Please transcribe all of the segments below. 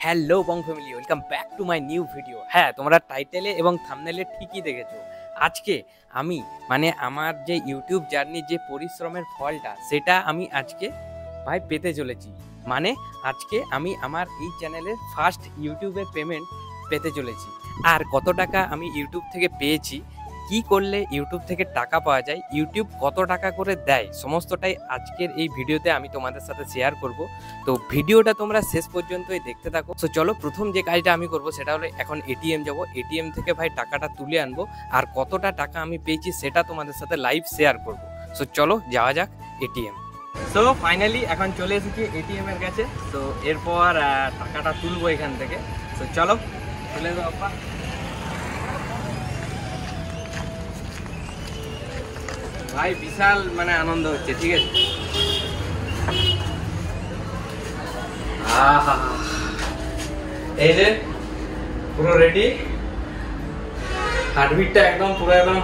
Hello Bong family, welcome back to my new video. হ্যাঁ, তোমরা টাইটেলে এবং থাম্বনেলে ঠিকই দেখেছো। আজকে আমি আমার যে ইউটিউব জার্নির যে পরিশ্রমের ফলটা সেটা আমি আজকে ভাই পেতে চলেছি। আজকে আমি আমার এই চ্যানেলের ফার্স্ট ইউটিউবের পেমেন্ট পেতে চলেছি। আর কত টাকা আমি ইউটিউব থেকে পেয়েছি, কি করলে ইউটিউব থেকে টাকা পাওয়া যায়, ইউটিউব কত টাকা করে দেয়, সমস্তটাই আজকের এই ভিডিওতে আমি তোমাদের সাথে শেয়ার করব। তো ভিডিওটা তোমরা শেষ পর্যন্তই দেখতে থাকো। তো চলো, প্রথম যে কাজটা আমি করব সেটা হলো এখন এটিএম যাব, এটিএম থেকে ভাই টাকাটা তুলে আনবো, আর কতটা টাকা আমি পেয়েছি সেটা তোমাদের সাথে লাইভ শেয়ার করব। সো চলো যাওয়া যাক এটিএম। সো ফাইনালি এখন চলে এসেছি এটিএম এর কাছে। তো এরপর টাকাটা তুলবো এখান থেকে। তো চলো চলে যাও আপা। ভাই বিশাল আনন্দ হচ্ছে, ঠিক আছে। এই যে পুরো রেডি, হার্টবিটটা একদম পুরো একদম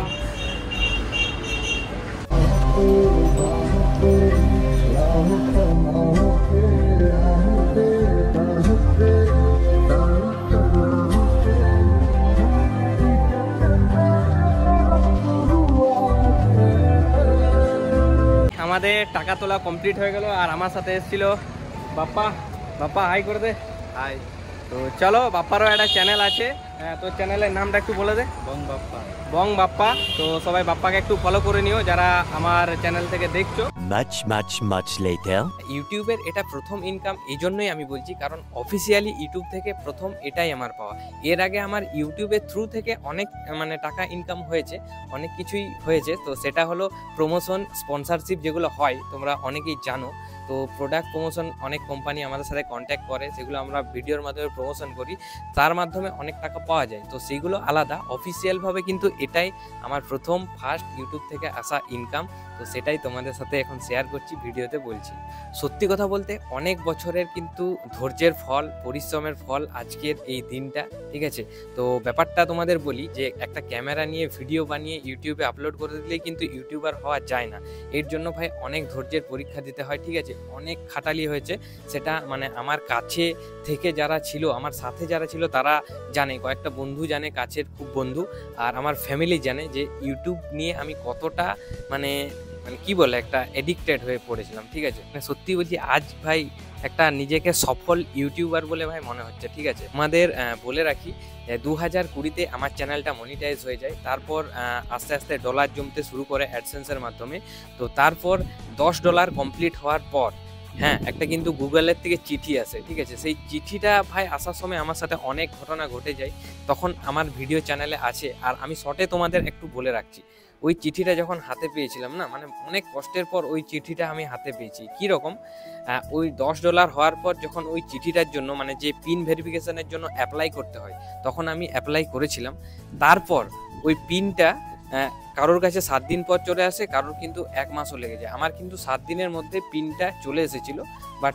আমাদের টাকা তোলা কমপ্লিট হয়ে গেল। আর আমার সাথে এসেছিল বাপ্পা। বাপ্পা হাই করে দে। হাই। তো চলো, বাপ্পারও একটা চ্যানেল আছে। তো চ্যানেলের নামটা একটু বলে দে। বং বাপ্পা। তো সবাই বাপ্পাকে একটু ফলো করে নিও যারা আমার চ্যানেল থেকে দেখছো। much later ইউটিউবের এটা প্রথম ইনকাম এই জন্যই আমি বলছি, কারণ অফিসিয়ালি ইউটিউব থেকে প্রথম এটাই আমার পাওয়া। এর আগে আমার ইউটিউবের থ্রু থেকে অনেক টাকা ইনকাম হয়েছে, অনেক কিছুই হয়েছে। তো সেটা হলো প্রমোশন, স্পন্সরশিপ যেগুলো হয় তোমরা অনেকেই জানো। তো প্রোডাক্ট প্রমোশন অনেক কোম্পানি আমাদের সাথে কন্ট্যাক্ট করে, সেগুলো আমরা ভিডিওর মাধ্যমে প্রমোশন করি, তার মাধ্যমে অনেক টাকা পাওয়া যায়। তো সেইগুলো আলাদা। অফিসিয়ালভাবে কিন্তু এটাই আমার প্রথম ফার্স্ট ইউটিউব থেকে আসা ইনকাম। তো সেটাই তোমাদের সাথে এখন শেয়ার করছি, ভিডিওতে বলছি। সত্যি কথা বলতে অনেক বছরের কিন্তু ধৈর্যের ফল, পরিশ্রমের ফল আজকের এই দিনটা, ঠিক আছে। তো ব্যাপারটা তোমাদের বলি যে একটা ক্যামেরা নিয়ে ভিডিও বানিয়ে ইউটিউবে আপলোড করে দিলেই কিন্তু ইউটিউবার হওয়া যায় না। এর জন্য ভাই অনেক ধৈর্যের পরীক্ষা দিতে হয়, ঠিক আছে। অনেক খাটালি হয়েছে। সেটা আমার কাছে থেকে যারা ছিল, আমার সাথে যারা ছিল তারা জানে, কয়েকটা বন্ধু জানে, কাছের খুব বন্ধু, আর আমার ফ্যামিলি জানে যে ইউটিউব নিয়ে আমি কতটা কি বলে একটা এডিক্টেড হয়ে পড়েছিলাম, ঠিক আছে। সত্যি বলছি, আজ ভাই একটা নিজেকে সফল ইউটিউবার বলে ভাই মনে হচ্ছে, ঠিক আছে। আমাদের বলে রাখি, 2020-তে আমার চ্যানেলটা মনিটাইজ হয়ে যায়। তারপর আস্তে আস্তে ডলার জমতে শুরু করে অ্যাডসেন্সের মাধ্যমে। তো তারপর $10 কমপ্লিট হওয়ার পর একটা কিন্তু গুগলের থেকে চিঠি আসে, ঠিক আছে। সেই চিঠিটা ভাই আসার সময় আমার সাথে অনেক ঘটনা ঘটে যায়, তখন আমার ভিডিও চ্যানেলে আছে। আর আমি শর্টে তোমাদের একটু বলে রাখছি, ওই চিঠিটা যখন হাতে পেয়েছিলাম না, অনেক কষ্টের পর ওই চিঠিটা আমি হাতে পেয়েছি। কীরকম, ওই $10 হওয়ার পর যখন ওই চিঠিটার জন্য যে পিন ভেরিফিকেশনের জন্য অ্যাপ্লাই করতে হয়, তখন আমি অ্যাপ্লাই করেছিলাম। তারপর ওই পিনটা কারোর কাছে 7 দিন পর চলে আসে, কারোর কিন্তু 1 মাসও লেগে যায়। আমার কিন্তু 7 দিনের মধ্যে পিনটা চলে এসেছিল। বাট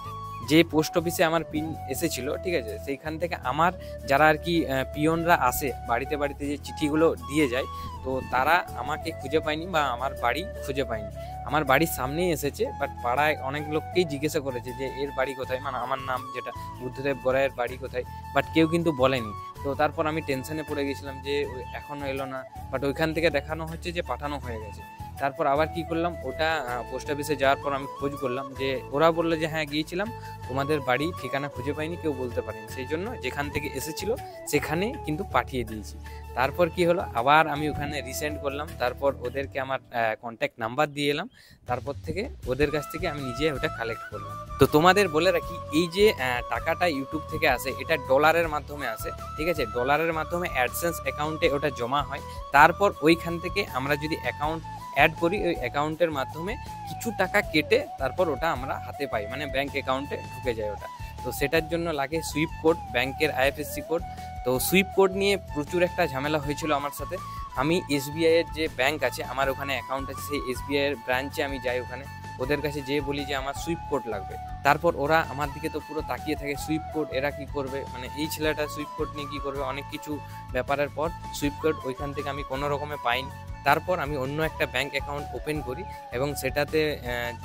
যে পোস্ট অফিসে আমার পিন এসেছিল, ঠিক আছে, সেইখান থেকে আমার যারা আর কি পিয়নরা আসে বাড়িতে বাড়িতে যে চিঠিগুলো দিয়ে যায়, তো তারা আমাকে খুঁজে পায়নি বা আমার বাড়ি খুঁজে পায়নি। আমার বাড়ির সামনেই এসেছে, বাট পাড়ায় অনেক লোককেই জিজ্ঞাসা করেছে যে এর বাড়ি কোথায়, আমার নাম যেটা বুদ্ধদেব গড়াইয়ের বাড়ি কোথায়, বাট কেউ কিন্তু বলেনি। তো তারপর আমি টেনশনে পড়ে গেছিলাম যে এখনও এলো না, বাট ওইখান থেকে দেখানো হচ্ছে যে পাঠানো হয়ে গেছে। তারপর আবার কি করলাম, ওটা পোস্ট অফিসে যাওয়ার পর আমি খোঁজ করলাম, যে ওরা বললো যে হ্যাঁ গিয়েছিলাম, তোমাদের বাড়ি ঠিকানা খুঁজে পাইনি, কেউ বলতে পারেনি, সেই জন্য যেখান থেকে এসেছিলো সেখানে কিন্তু পাঠিয়ে দিয়েছি। তারপর কি হলো, আবার আমি ওখানে রিসেন্ড করলাম, তারপর ওদেরকে আমার কন্ট্যাক্ট নাম্বার দিয়ে এলাম, তারপর থেকে ওদের কাছ থেকে আমি নিজে ওটা কালেক্ট করলাম। তো তোমাদের বলে রাখি, এই যে টাকাটা ইউটিউব থেকে আসে, এটা ডলারের মাধ্যমে আসে, ঠিক আছে। ডলারের মাধ্যমে অ্যাডসেন্স অ্যাকাউন্টে ওটা জমা হয়। তারপর ওইখান থেকে আমরা যদি অ্যাকাউন্ট অ্যাড করি, ওই অ্যাকাউন্টের মাধ্যমে কিছু টাকা কেটে তারপর ওটা আমরা হাতে পাই, ব্যাঙ্ক অ্যাকাউন্টে ঢুকে যায় ওটা। তো সেটার জন্য লাগে সুইপ কোড, ব্যাংকের আইএফএসসি কোড। তো সুইপ কোড নিয়ে প্রচুর একটা ঝামেলা হয়েছিল আমার সাথে। আমি এসবিআইয়ের যে ব্যাংক আছে, আমার ওখানে অ্যাকাউন্ট আছে, সেই এসবিআইয়ের ব্রাঞ্চে আমি যাই, ওখানে ওদের কাছে যেয়ে বলি যে আমার সুইপ কোড লাগবে। তারপর ওরা আমার দিকে তো পুরো তাকিয়ে থাকে, সুইপ কোড এরা কি করবে, এই ছেলেটা সুইপ কোড নিয়ে কী করবে, অনেক কিছু ব্যাপারের পর সুইপ কোড ওইখান থেকে আমি কোনো রকমে পাইনি। তারপর আমি অন্য একটা ব্যাংক অ্যাকাউন্ট ওপেন করি এবং সেটাতে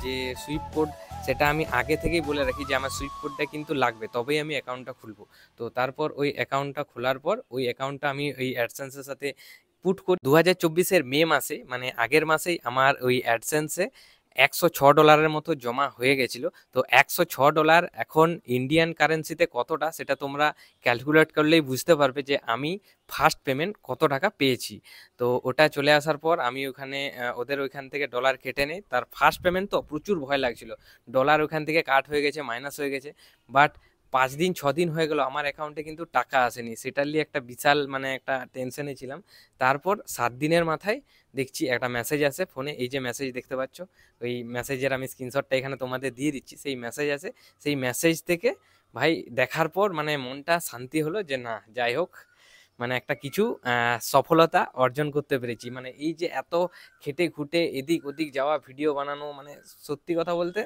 যে সুইফট কোড সেটা আমি আগে থেকেই বলে রাখি যে আমার সুইফট কোডটা কিন্তু লাগবে, তবেই আমি অ্যাকাউন্টটা খুলবো। তো তারপর ওই অ্যাকাউন্টটা খোলার পর ওই অ্যাকাউন্টটা আমি ওই অ্যাডসেন্সের সাথে পুট করি। 2024-এর মে মাসে, মানে আগের মাসেই আমার ওই অ্যাডসেন্সে $106 মতো জমা হয়ে গেছিলো। তো $106 এখন ইন্ডিয়ান কারেন্সিতে কতটা সেটা তোমরা ক্যালকুলেট করলেই বুঝতে পারবে যে আমি ফার্স্ট পেমেন্ট কত টাকা পেয়েছি। তো ওটা চলে আসার পর আমি ওখানে ওদের ওইখান থেকে ডলার কেটে নেই। তার ফার্স্ট পেমেন্ট তো প্রচুর ভয় লাগছিল, ডলার ওখান থেকে কাট হয়ে গেছে, মাইনাস হয়ে গেছে। বাট 5-6 দিন হয়ে গেল আমার অ্যাকাউন্টে কিন্তু টাকা আসেনি, সেটার নিয়ে একটা বিশাল মানে একটা টেনশনে ছিলাম। তারপর 7 দিনের মাথায় দেখছি একটা মেসেজ আসে ফোনে, এই যে মেসেজ দেখতে পাচ্ছ, ওই মেসেজের আমি স্ক্রিনশটটা এখানে তোমাদের দিয়ে দিচ্ছি। সেই মেসেজ আসে, সেই মেসেজ থেকে ভাই দেখার পর মানে মনটা শান্তি হলো যে না, যাই হোক মানে একটা কিছু সফলতা অর্জন করতে পেরেছি। মানে এই যে এত খেটে খুঁটে এদিক ওদিক যাওয়া, ভিডিও বানানো, মানে সত্যি কথা বলতে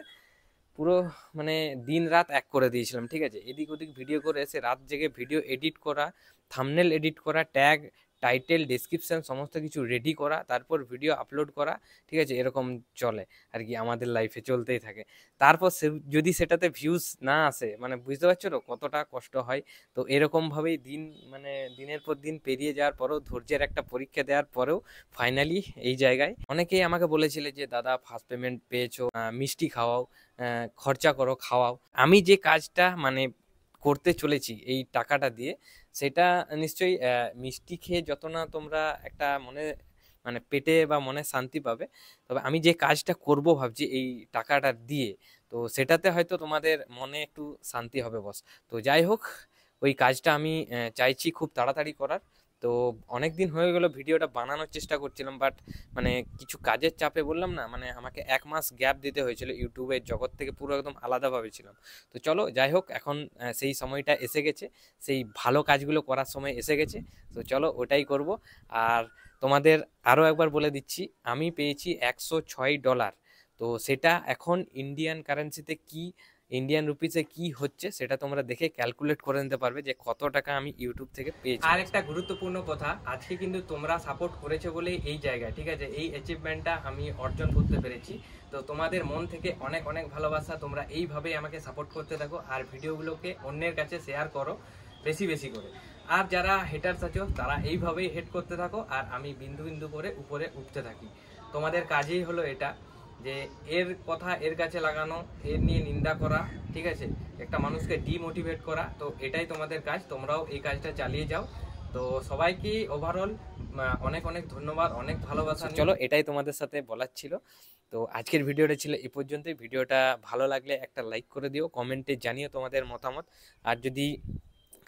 পুরো মানে দিন রাত এক করে দিয়েছিলাম, ঠিক আছে। এদিক ওদিক ভিডিও করে এসে রাত জেগে ভিডিও এডিট করা, থাম্বনেল এডিট করা, ট্যাগ, টাইটেল, ডেসক্রিপশন সমস্ত কিছু রেডি করা, তারপর ভিডিও আপলোড করা, ঠিক আছে। এরকম চলে আর কি, আমাদের লাইফে চলতেই থাকে। তারপর যদি সেটাতে ভিউজ না আসে, মানে বুঝতে পারছো তো কতটা কষ্ট হয়। তো এরকমভাবেই দিন মানে দিনের পর দিন পেরিয়ে যাওয়ার পরেও, ধৈর্যের একটা পরীক্ষা দেওয়ার পরেও ফাইনালি এই জায়গায়। অনেকেই আমাকে বলেছিলে যে দাদা ফার্স্ট পেমেন্ট পেয়েছো, মিষ্টি খাওয়াও, খরচা করো, খাওয়াও। আমি যে কাজটা মানে করতে চলেছি এই টাকাটা দিয়ে, সেটা নিশ্চয়ই মিষ্টি খেয়ে যত না তোমরা একটা মনে মানে পেটে বা মনে শান্তি পাবে, তবে আমি যে কাজটা করব ভাবছি এই টাকাটা দিয়ে, তো সেটাতে হয়তো তোমাদের মনে একটু শান্তি হবে বস। তো যাই হোক, ওই কাজটা আমি চাইছি খুব তাড়াতাড়ি করার। তো অনেক দিন হয়ে গেল ভিডিওটা বানানোর চেষ্টা করছিলাম, বাট মানে কিছু কাজের চাপে বললাম না, মানে আমাকে 1 মাস গ্যাপ দিতে হয়েছিল, ইউটিউবের জগৎ থেকে পুরো একদম আলাদাভাবে ছিলাম। তো চলো যাই হোক, এখন সেই সময়টা এসে গেছে, সেই ভালো কাজগুলো করার সময় এসে গেছে। তো চলো ওটাই করব। আর তোমাদের আরও একবার বলে দিচ্ছি, আমি পেয়েছি $106। তো সেটা এখন ইন্ডিয়ান কারেন্সিতে কি, ইন্ডিয়ান রুপিসে কি হচ্ছে সেটা তোমরা দেখে ক্যালকুলেট করে নিতে পারবে যে কত টাকা আমি ইউটিউব থেকে পেয়েছি। আর একটা গুরুত্বপূর্ণ কথা, আজকে কিন্তু তোমরা সাপোর্ট করেছো বলে এই জায়গায়, ঠিক আছে, এই অ্যাচিভমেন্টটা আমি অর্জন করতে পেরেছি। তো তোমাদের মন থেকে অনেক অনেক ভালোবাসা, তোমরা এইভাবেই আমাকে সাপোর্ট করতে থাকো আর ভিডিওগুলোকে অন্যের কাছে শেয়ার করো বেশি বেশি করে। আর যারা হেটার্স আছো তারা এইভাবেই হেট করতে থাকো, আর আমি বিন্দু বিন্দু করে উপরে উঠতে থাকি। তোমাদের কাজেই হলো এটা, যে এর কথা এর কাছে লাগানো, এর নিয়ে নিন্দা করা, ঠিক আছে, একটা মানুষকে ডিমোটিভেট করা। তো এটাই তোমাদের কাজ, তোমরাও এই কাজটা চালিয়ে যাও। তো সবাইকে ওভারঅল অনেক অনেক ধন্যবাদ, অনেক ভালোবাসা। চলো এটাই তোমাদের সাথে বলার ছিল। তো আজকের ভিডিওটা ছিল এই পর্যন্তই। ভিডিওটা ভালো লাগলে একটা লাইক করে দিও, কমেন্টে জানিও তোমাদের মতামত। আর যদি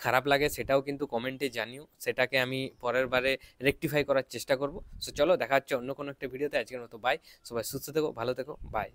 খারাপ লাগে সেটাও কিন্তু কমেন্টে জানিও, সেটাকে আমি পরের বারে রেকটিফাই করার চেষ্টা করব। সো চলো দেখা হচ্ছে অন্য কোনো একটা ভিডিওতে। আজকের মতো বাই, সবাই সুস্থ থেকো, ভালো থেকো, বাই।